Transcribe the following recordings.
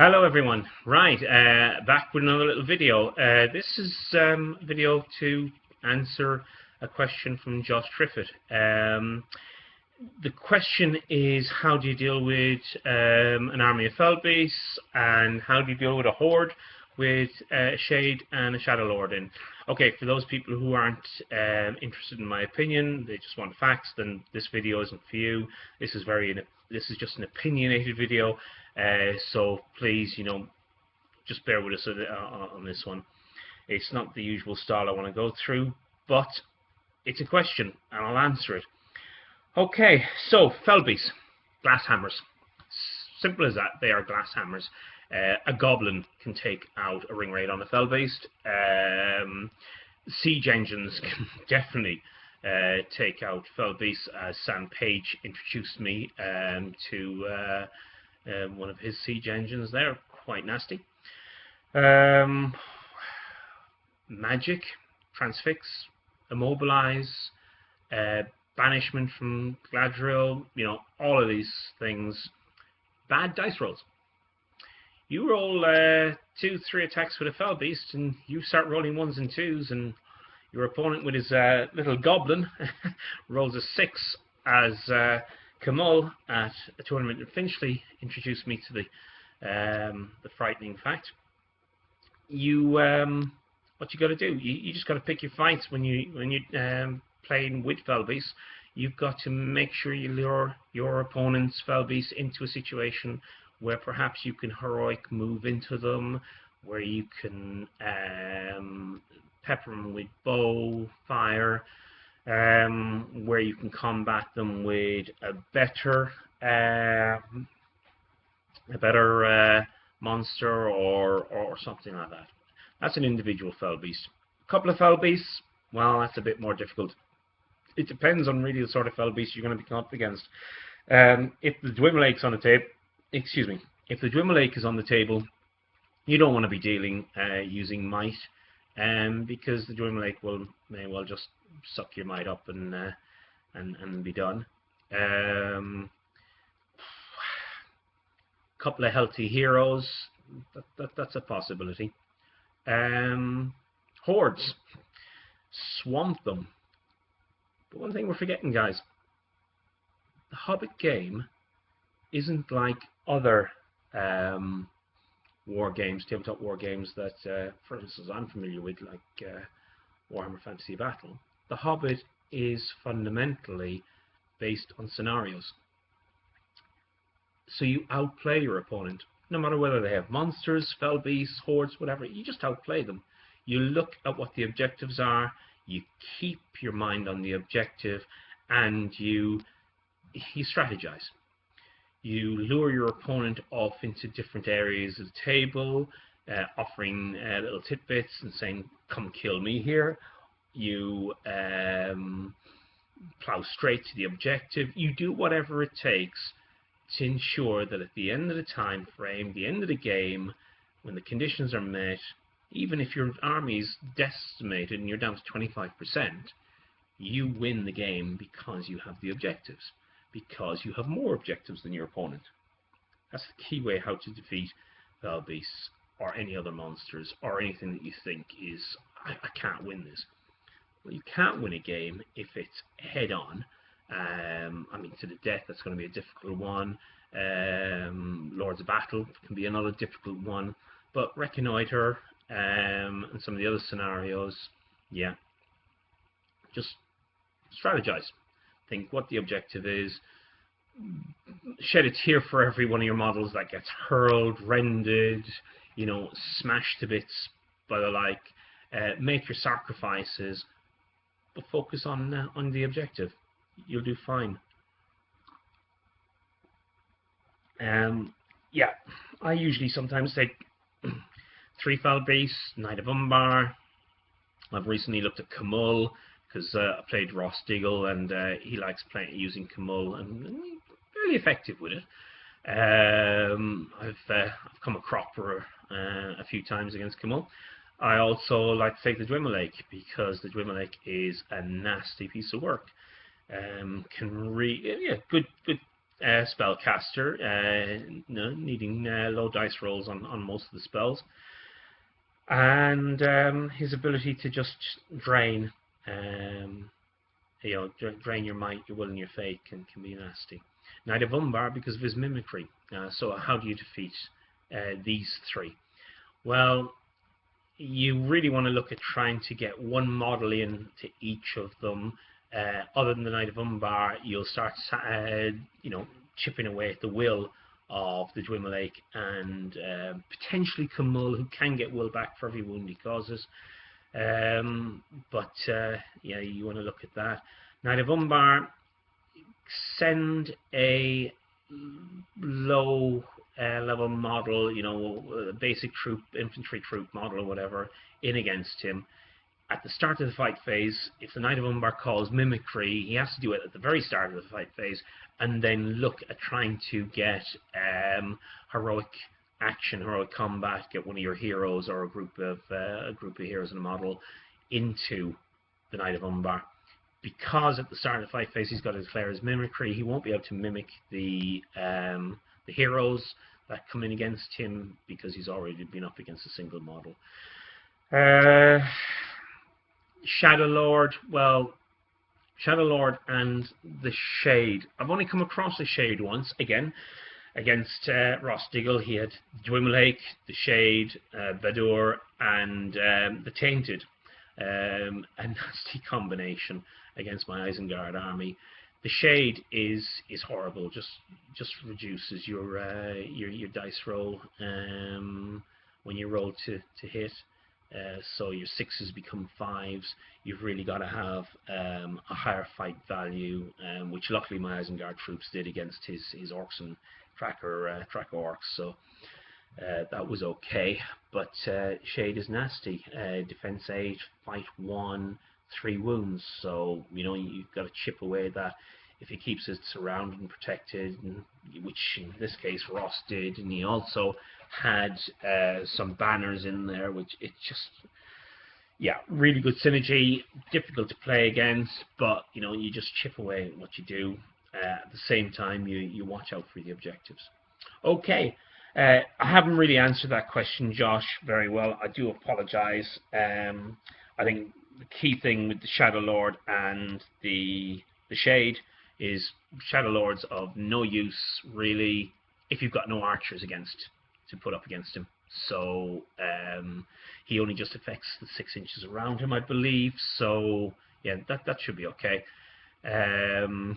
Hello everyone. Right, back with another little video. This is a video to answer a question from Josh Triffitt. The question is, how do you deal with an army of Felbeasts, and how do you deal with a horde with a Shade and a Shadow Lord in? Okay, for those people who aren't interested in my opinion, they just want facts, then this video isn't for you. This is just an opinionated video, so please, just bear with us on this one. It's not the usual style I want to go through, but it's a question and I'll answer it. Okay, so Felbeasts, glass hammers. Simple as that, they are glass hammers. A goblin can take out a ring raid on a Felbeast. Siege engines can definitely take out Felbeasts, as Sam Page introduced me to one of his siege engines. They're quite nasty. Magic, transfix, immobilize, banishment from Gladriel, all of these things. Bad dice rolls. You roll 2-3 attacks with a Felbeast and you start rolling 1s and 2s, and your opponent with his little goblin rolls a 6, as Kamal at a tournament in Finchley introduced me to the frightening fact. What you got to do, you just got to pick your fights when you playing with Felbeasts. You've got to make sure you lure your opponent's Felbeasts into a situation where perhaps you can heroic move into them, where you can pepper them with bow, fire, where you can combat them with a better monster or something like that. That's an individual Felbeast. A couple of Felbeasts, well, that's a bit more difficult. It depends on really the sort of Felbeast you're going to be up against. If the Dwimmerlake's on the table, if the Dwimmerlake is on the table, you don't want to be dealing using might, because the Dwimmerlake may well just suck your might up and be done. Couple of healthy heroes, that's a possibility. Hordes, swamp them. But one thing we're forgetting, guys, the Hobbit game isn't like other war games, tabletop war games that, for instance, I'm familiar with, like Warhammer Fantasy Battle. The Hobbit is fundamentally based on scenarios. So you outplay your opponent, no matter whether they have monsters, Felbeasts, hordes, whatever. You just outplay them. You look at what the objectives are, you keep your mind on the objective, and you strategize. You lure your opponent off into different areas of the table, offering little tidbits and saying, come kill me here. You plow straight to the objective. You do whatever it takes to ensure that at the end of the time frame, the end of the game, when the conditions are met, even if your army is decimated and you're down to 25%, you win the game because you have the objectives, because you have more objectives than your opponent. That's the key way how to defeat Felbeasts or any other monsters or anything that you think is, I can't win this. Well, you can't win a game if it's head on. To the death, that's going to be a difficult one. Lords of Battle can be another difficult one. But Reconnoiter and some of the other scenarios, yeah, just strategize. Think what the objective is. Shed a tear for every one of your models that gets hurled, rendered, smashed to bits by the like. Make your sacrifices, but focus on the objective. You'll do fine. Yeah, I usually sometimes take 3 Felbeasts, Knight of Umbar. I've recently looked at Kamul, because I played Ross Diggle, and he likes using Kamul, and fairly effective with it. I've come a cropper a few times against Kamul. I also like to take the Dwimmerlake, because the Dwimmerlake is a nasty piece of work. Good spellcaster, needing low dice rolls on most of the spells, and his ability to just drain, drain your might, your will, and your fate can be nasty. Knight of Umbar because of his mimicry. So how do you defeat these three? Well, you really want to look at trying to get one model in to each of them. Other than the Knight of Umbar, you'll start, chipping away at the will of the Dwimmerlake and potentially Camul, who can get will back for every wound he causes. Yeah, you want to look at that. Knight of Umbar, send a low level model, a basic troop, infantry troop model or whatever, in against him. At the start of the fight phase, if the Knight of Umbar calls mimicry, he has to do it at the very start of the fight phase, and then look at trying to get heroic action, heroic combat, get one of your heroes or a group of heroes in a model into the Knight of Umbar. Because at the start of the fight phase he's got to declare his mimicry, he won't be able to mimic the heroes that come in against him because he's already been up against a single model. Shadow Lord, well, Shadow Lord and the Shade. I've only come across the Shade once, again, against Ross Diggle. He had Dwimmerlake, the Shade, Badur, and the Tainted. A nasty combination against my Isengard army. The Shade is horrible. Just reduces your dice roll when you roll to hit. So your 6s become 5s. You've really got to have a higher fight value, which luckily my Isengard troops did against his orcs and tracker orcs. So that was okay. But Shade is nasty. Defense 8, fight 1, 3 wounds. So you've got to chip away at that. If he keeps it surrounded and protected, which in this case Ross did, and he also had some banners in there, which it just, really good synergy. Difficult to play against, but you just chip away at what you do. At the same time, you watch out for the objectives. Okay, I haven't really answered that question, Josh, very well. I do apologize. I think the key thing with the Shadow Lord and the Shade is Shadow Lord's of no use, really, if you've got no archers to put up against him. So he only just affects the 6 inches around him, I believe. So yeah, that should be okay. The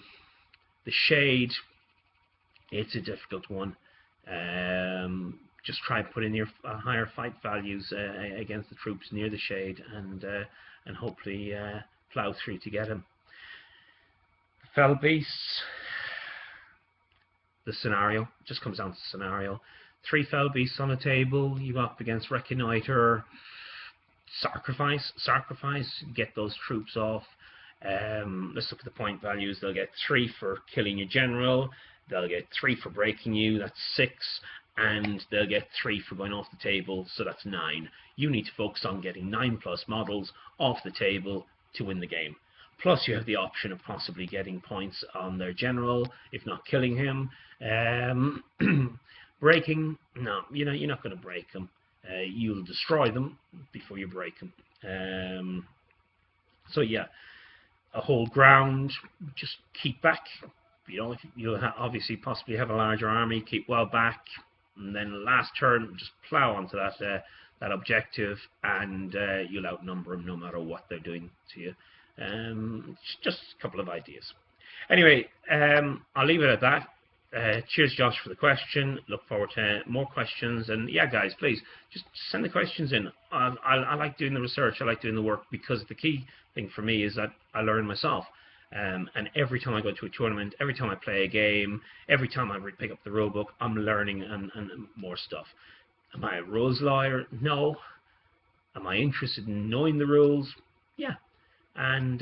Shade, it's a difficult one. Just try and put in your higher fight values against the troops near the Shade, and hopefully plow through to get him. Fell Beasts, the scenario just comes down to scenario. 3 Fell Beasts on a table, you go up against Reconnoiter, sacrifice, get those troops off. Let's look at the point values. They'll get 3 for killing your general, they'll get 3 for breaking you, that's 6, and they'll get 3 for going off the table, so that's 9. You need to focus on getting 9+ models off the table to win the game. Plus you have the option of possibly getting points on their general, if not killing him. Breaking, no, you're not going to break them. You'll destroy them before you break them. So yeah, a whole ground, just keep back. You'll obviously possibly have a larger army, keep well back, and then last turn just plow onto that objective, and you'll outnumber them no matter what they're doing to you. Just a couple of ideas. Anyway, I'll leave it at that. Cheers, Josh, for the question. Look forward to more questions. And yeah, guys, please just send the questions in. I like doing the research. I like doing the work, because the key thing for me is that I learn myself. And every time I go to a tournament, every time I play a game, every time I pick up the rulebook, I'm learning and more stuff. Am I a rules lawyer? No. Am I interested in knowing the rules? Yeah. And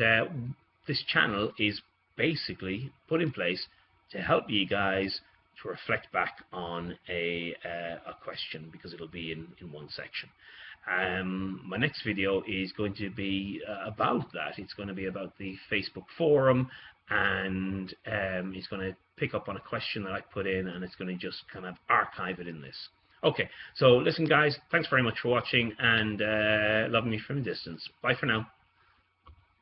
this channel is basically put in place to help you guys to reflect back on a question, because it'll be in one section. My next video is going to be about that. It's going to be about the Facebook forum, and it's going to pick up on a question that I put in, and it's going to just kind of archive it in this. Okay, so listen guys, thanks very much for watching, and love me from a distance. Bye for now.